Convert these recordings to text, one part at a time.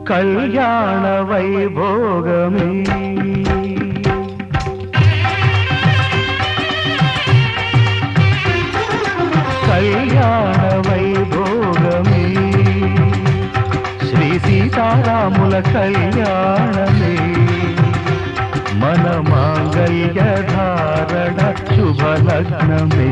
కళ్యాణ వైభోగమే కళ్యాణ వైభోగమే శ్రీ సీతారాముల కళ్యాణమే మన మాంగళ్య ధారణ శుభలగ్నమే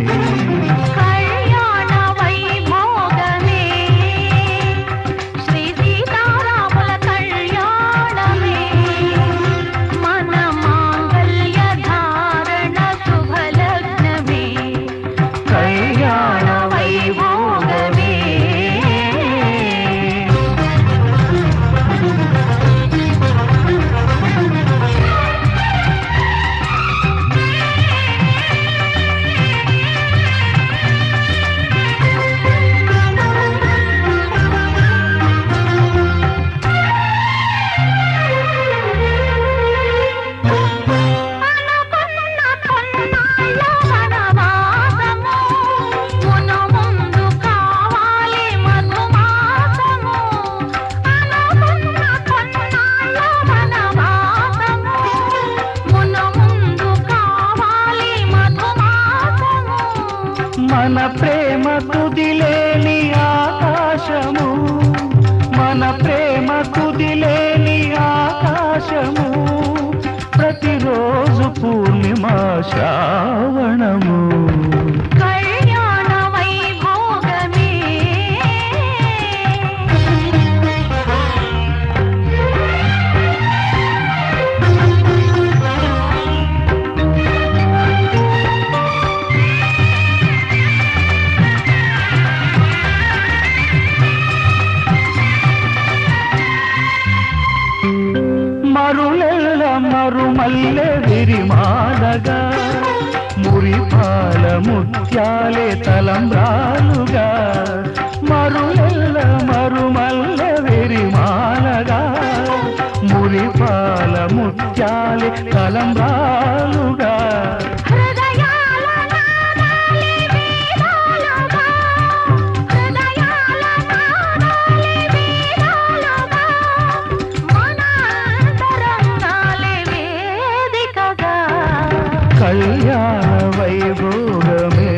మన ప్రేమ తుదిలేని ఆకాశము మన ప్రేమ తుదిలేని ఆకాశము ప్రతిరోజు పూర్ణిమా శ్రావణము మరులెల్ల మరుమల్లె విరిమాలగా మురిపాల ముత్యాలే తలంబ్రాలుగా మరులెల్ల మరుమల్లె విరిమాలగా మురిపాల ముత్యాలే తలంబ్రాలుగా కళ్యాణ వైభోగమే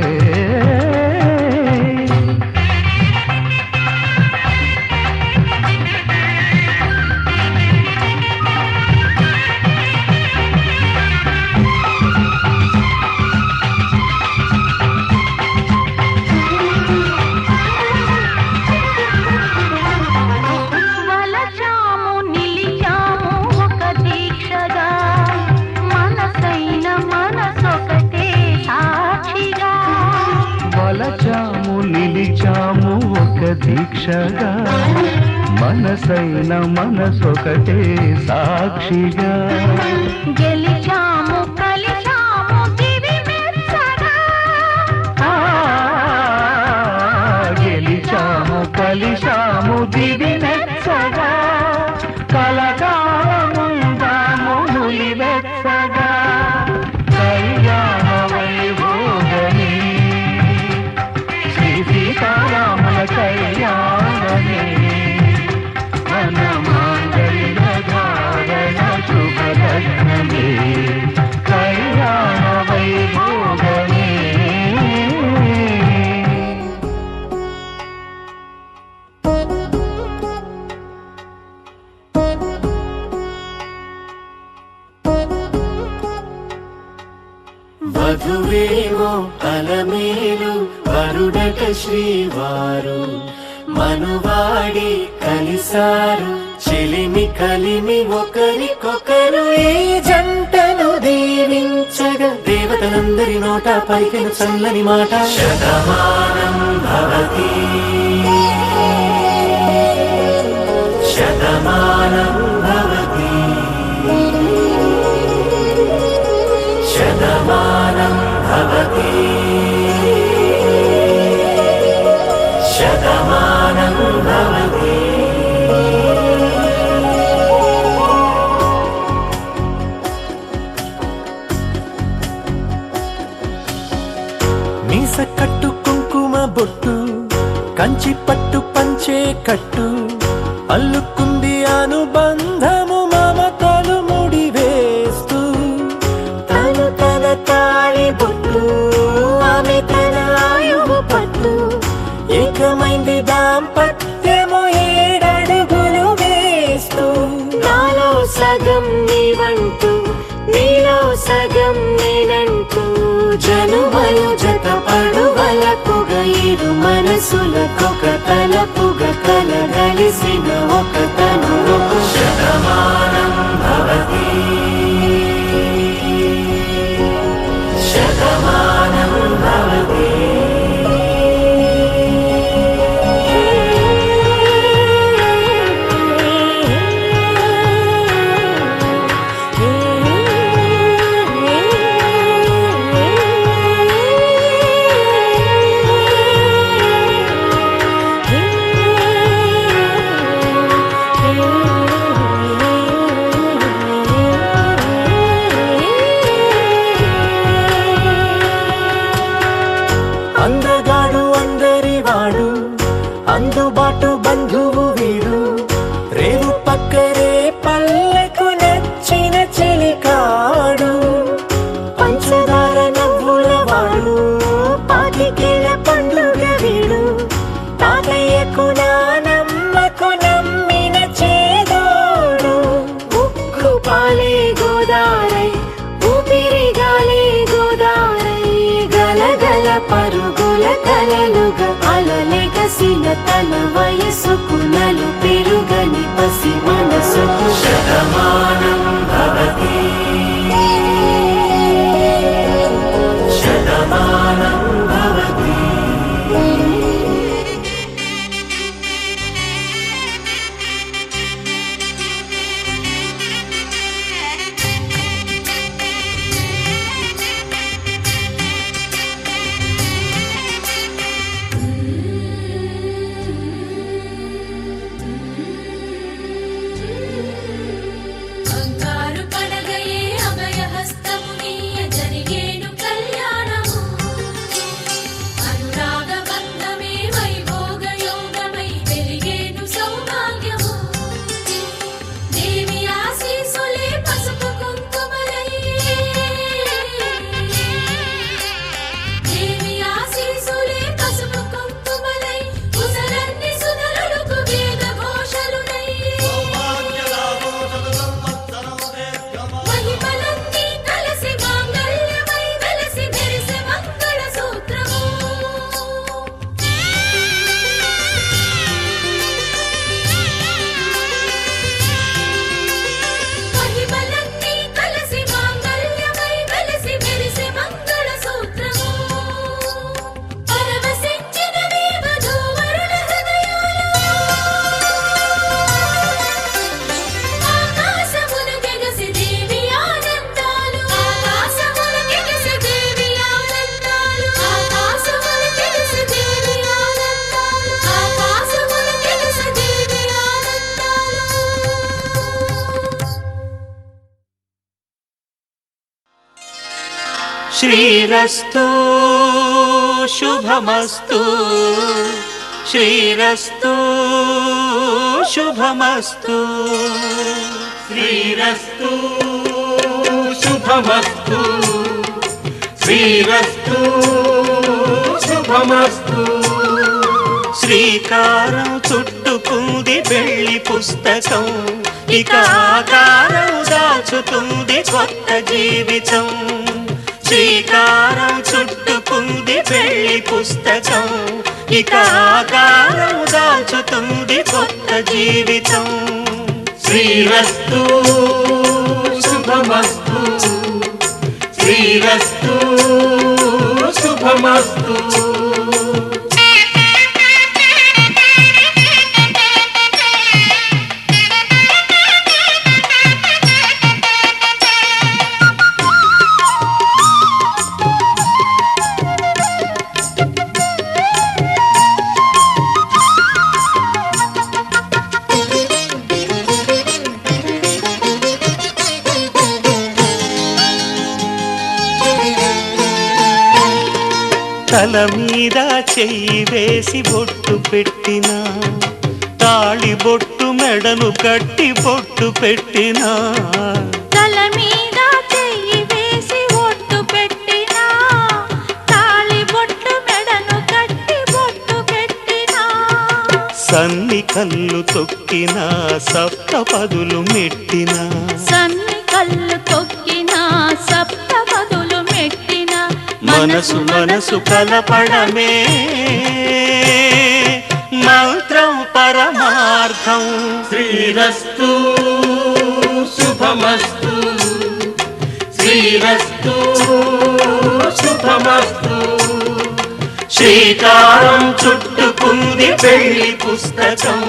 వలచాము నిలిచాము ఒక దీక్షగా మనసైన మనసొకటే సాక్షిగా గెలిచాము కలిచాము దివి మెచ్చగా గెలిచాము కలిశాము దివి మెచ్చగా కలకాలముందాము నులివెచ్చగా కళ్యాణ వైభోగమే సీతారాముల కళ్యాణమే మన మాంగళ్య ధారణ శుభలగ్నమే కళ్యాణ వైభోగమే వధువేమో అలమేలు వరుడట శ్రీవారు మనువాడి కలిసారు చెలిమి కలిమి ఒకరికొకరు ఈ జంటను దీవించగా దేవతలందరి నోట పలికిన చల్లని మాట శతమానం భవతి శతమానం భవతి శతమానం భవతి శతమానం భవతి మీస కట్టు కుంకుమ బొట్టు కంచి పట్టు పంచే కట్టు అల్లుకుంది అను సగం నీవంటూ నీలో సగం నేనంటూ జనుమలు జత పడువలపుగ ఇరు మనసులకొక తలపుగ కలగలిసిన ఒక తనువు శతమానం భవతి శతమానం భవతి అందగాడు అందరివాడు అందుబాటు బంధువు వీడు రేవు పక్కరే పల్లెకు నచ్చిన చెలికాడు పంచదార నవ్వుల వాడు పాతికేల పండుగ వీడు తాతయ్యకు నానమ్మకు నమ్మిన చేదోడు ఉక్కు పాలే గోదారై ఊపిరిగాలే గోదారై గలగల పరుగుల కలలుగా అలలెగసిన తన వయసుకు నలు పెరుగని పసి మనసుకు శతమానం భవతి శతమానం భవతి బంగారు పడగయే అభయహస్తము నీయ జరిగేను కళ్యాణము అనురాగ బంధమే వైభోగ యోగమై వెలిగేను సౌభాగ్యము దేవి ఆశీసులే పసుపు కుంకుమలై దేవి ఆశీసులే పసుపు కుంకుమలై కుశలన్ని సుధరులకు వేద ఘోషలునై మహిమలన్నీ కలిసి మాంగళ్యమై వెలసి మెరిసే మంగళ సూత్రము మహిమలన్నీ కలిసి మాంగళ్యమై వెలసి మెరిసే మంగళ సూత్రము పరవశించినవి వధూవరుల హృదయాలు ఆకాశమునకెగసి దేవి ఆనందాలు ఆకాశమునకెగసి దేవి ఆనందాలు ఆకాశమునకెగసి దేవి ఆనందాలు ఆకాశమునకెగసి దేవి ఆనందాలు శ్రీరస్తు శుభమస్తు శ్రీరస్తు శుభమస్తు శ్రీరస్తు శుభమస్తు శ్రీరస్తు శుభమస్తు శ్రీకారం చుట్టుకుంది పెళ్లి పుస్తకం ఇక ఆకారం దాచుతుంది కొత్త జీవితం శ్రీకారం చుట్టుకుంది పెళ్లి పుస్తకం ఇక ఆకారం దాచుతుంది కొత్త జీవితం శ్రీరస్తు శుభమస్తు శ్రీరస్తు శుభమస్తు తల మీద చెయ్యి వేసి బొట్టు పెట్టినా తాళి బొట్టు మెడను కట్టి బొట్టు పెట్టినా తల మీద చెయ్యి వేసి ఒట్టు పెట్టినా తాళి బొట్టు మెడను కట్టి బొట్టు పెట్టినా సన్ని కళ్ళు తొక్కిన సప్తపదులు మెట్టిన సన్ని కళ్ళు తొక్కిన సప్తపదులు మెట్టిన మనసు మనసు కలపడమే మంత్రం పరమార్థం. శ్రీరస్తు శుభమస్తు శ్రీరస్తు శుభమస్తు. శ్రీకారం చుట్టుకుంది పెళ్లి పుస్తకం,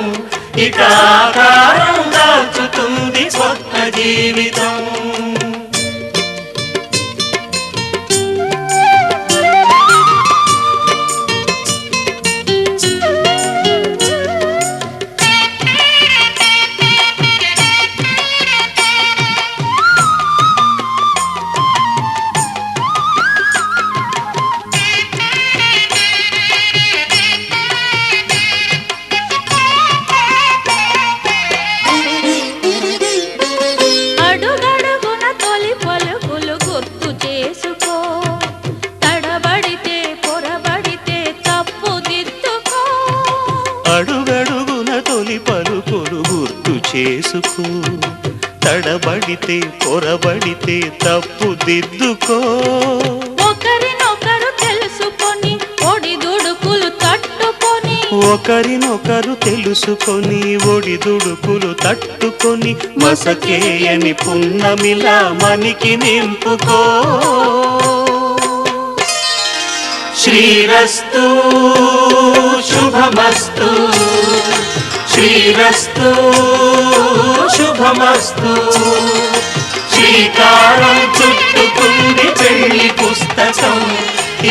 ఇక ఆకారం దాచుతుంది కొత్త జీవితం. అడుగడుగున తొలి పలుకులు గుర్తు చేసుకో, తడబడితే పొరబడితే తప్పు దిద్దుకో. అడుగడుగున తొలి పలుకులు గుర్తు చేసుకో, తడబడితే పొరబడితే తప్పు దిద్దుకో. ఒకరినొకరు తెలుసుకొని ఒడిదుడుకులు తట్టుకొని, ఒకరినొకరు తెలుసుకొని ఒడిదుడుకులు తట్టుకొని మసకేయని పున్నమిలా మనికి నింపుకో. శ్రీరస్తు శుభమస్తు శ్రీరస్తు శుభమస్తు. శ్రీకారం చుట్టుకుంది పెళ్లి పుస్తకం,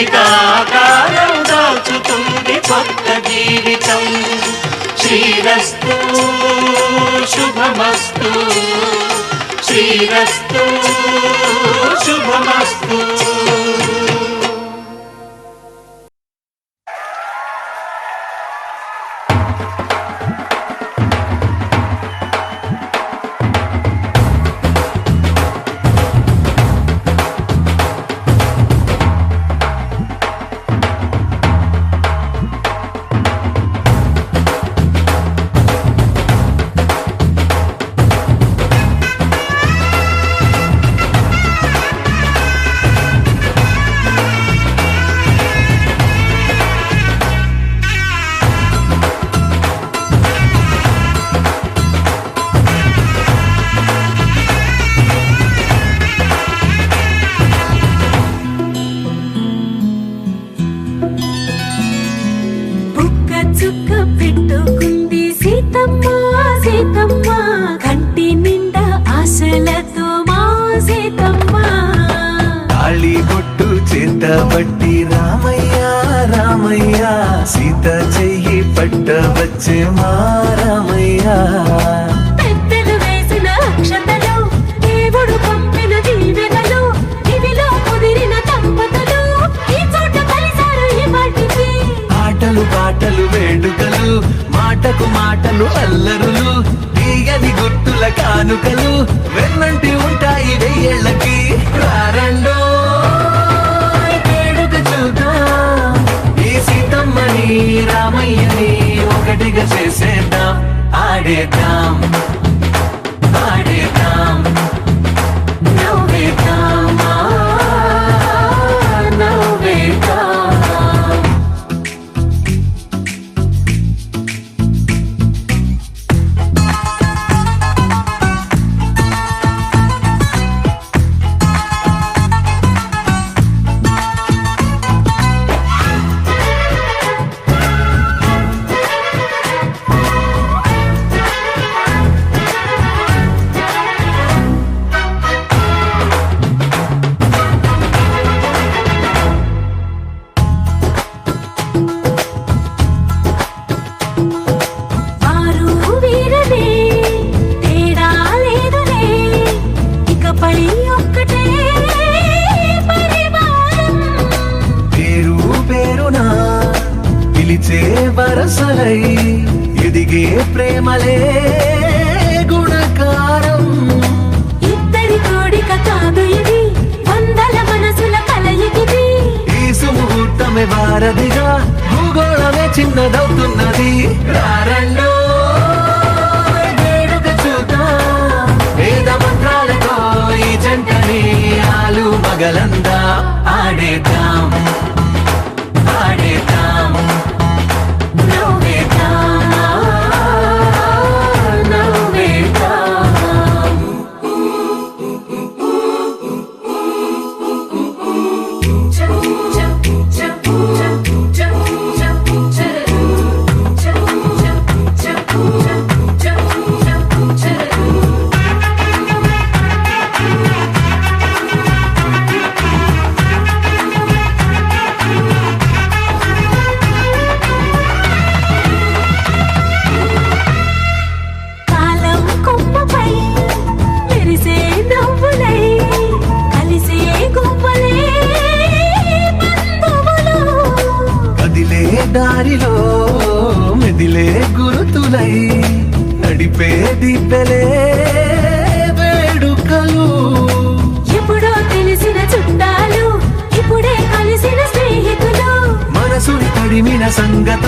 ఇక ఆకారం దాచుతుంది కొత్త జీవితం. శ్రీరస్తు శుభమస్తు శ్రీరస్తు శుభమస్తు. బుక్క చుక్క పెట్టుకుంది సీతమ్మ సీతమ్మ, కంటి నిండా ఆశలతో మా సీతమ్మ. తాళి బొట్టు చేత పట్టి రామయ్య రామయ్య, సీత చెయ్యి పట్ట వచ్చే మా రామయ్య. పెద్దలు వేసిన అక్షతలు, దేవుడు పంపిన దీవెనలు, ఇవిలో కుదిరిన దంపతులు ఈ చోట కలిసారు ఈ వాటికి. ఆటలు పాటలు వేడుకలు, మాటకు మాటలు అల్లరులు, తీయని గుర్తుల కానుకలు వెన్నంటి ఉంటాయి వెయ్యేళ్ళకి. రారండో వేడుక చూద్దాం, ఈ సీతమ్మని రామయ్యని ఒకటిగా చేసేద్దాం. ఆడేద్దాం ఆడేద్దాం నవ్వేద్దాం నవ్వేద్దాం. వారు వీరనే తేడా లేదులే, ఇకపై ఒక్కటే పరివారం. పేరు పేరునా పిలిచే వరసలై ఎదిగే ప్రేమలే గుణకారం. ఇద్దరి కోడిక కాదు ఇది, వందల మనసుల కలయికిది. ఈ సుముహూర్తమే వారధిగా, భూగోళమే చిన్నదవుతున్నది. రారండి పగలందా ఆడేద్దాం ఆడేద్దాం నవ్వేద్దాం నవ్వేద్దాం కాలం కొమ్మపై మెరిసే నవ్వులై కలిసే గువ్వలే బంధువులు కదిలే దారిలో మెదిలే గురుతులై నడిపే దిబ్బెలే వేడుకలు ఎప్పుడో తెలిసిన చుట్టాలు ఇప్పుడే కలిసిన స్నేహితులు మనసుని తడిమిన సంగతులు